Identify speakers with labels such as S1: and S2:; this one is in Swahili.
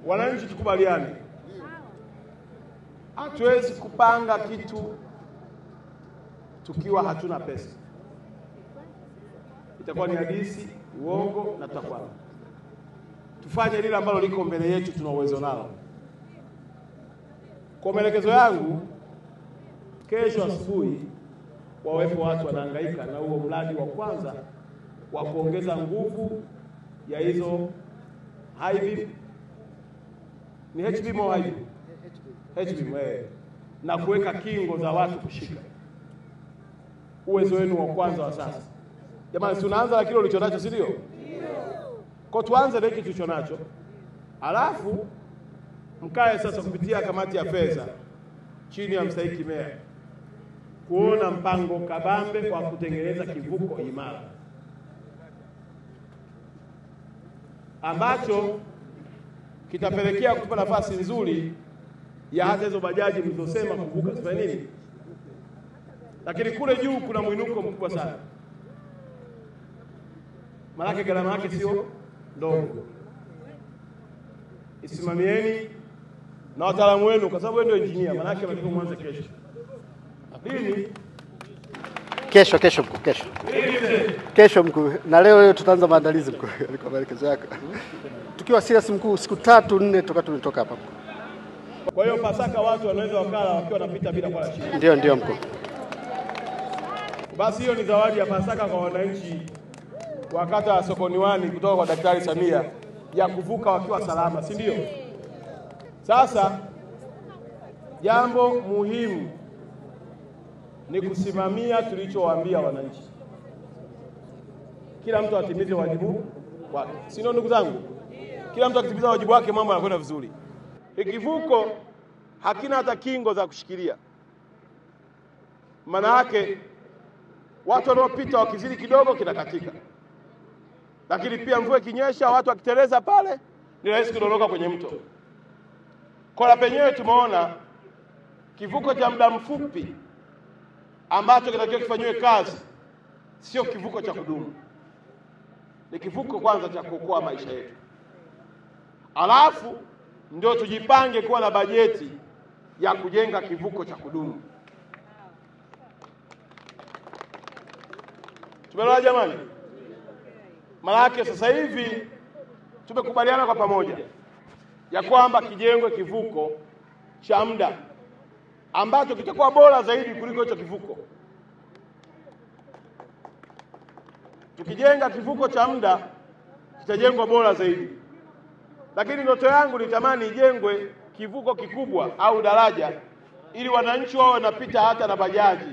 S1: Wananchi tukubaliane. Hatuwezi kupanga kitu tukiwa hatuna pesa. Itakuwa ni hadithi, uongo na tutakwama. Tufanye lile ambalo liko mbele yetu tuna uwezo nalo. Kwa maelekezo yangu, kesho asubuhi wawepo watu wanahangaika na huo mradi wa kwanza wa kuongeza nguvu ya hizo high beam. Ni HB au high beam? HB na kuweka kingo za watu kushika. Uwezo wenu wa kwanza wa sasa. Jamani, tunaanza na kile ulichonacho, si ndio? Ndio. Kwa tuanze na hiki tulichonacho. Alafu mkae sasa kupitia kamati ya fedha chini ya mstahiki meya kuona mpango kabambe kwa kutengeneza kivuko imara ambacho kitapelekea kutupa nafasi nzuri ya hata hizo bajaji mlizosema kuvuka sifanye nini. Lakini kule juu kuna mwinuko mkubwa sana. Maana gharama yake sio ndogo. Isimamieni na wataalamu wenu kwa sababu wewe ndio engineer, maana yake mtakao mwanzo kesho. Lini?
S2: Kesho mkuu. Na leo tutaanza maandalizi mkuu. Kwa maelekezo yako. Tukiwa serious mkuu, siku 3-4 toka tumetoka hapa mkuu.
S1: Kwa hiyo Pasaka watu wanaweza wakala wakiwa wanapita bila kwa shida.
S2: Ndio mkuu.
S1: Basi hiyo ni zawadi ya Pasaka kwa wananchi wa kata ya Sokoniwani kutoka kwa Daktari Samia ya kuvuka wakiwa salama, si ndio? Sasa jambo muhimu ni kusimamia tulichowaambia wananchi. Kila mtu atimize wajibu wake. Si ndio ndugu zangu? Kila mtu akitimiza wajibu wake mambo yanakwenda vizuri. Kivuko hakina hata kingo za kushikilia. Maana yake watu wanaopita wakizidi kidogo kinakatika. Lakini pia mvua ikinyesha watu wakiteleza pale ni rahisi kudondoka kwenye mto. Kwa penyewe tumeona kivuko cha muda mfupi ambacho kinatakiwa kifanywe kazi sio kivuko cha kudumu. Ni kivuko kwanza cha kuokoa maisha yetu. Alafu ndio tujipange kuwa na bajeti ya kujenga kivuko cha kudumu. Tumeelewa jamani? Maana sasa hivi tumekubaliana kwa pamoja ya kwamba kijengwe kivuko cha muda ambacho kitakuwa bora zaidi kuliko hicho kivuko. Tukijenga kivuko cha muda kitajengwa bora zaidi. Lakini ndoto yangu nitamani ijengwe kivuko kikubwa au daraja ili wananchi wao wanapita hata na bajaji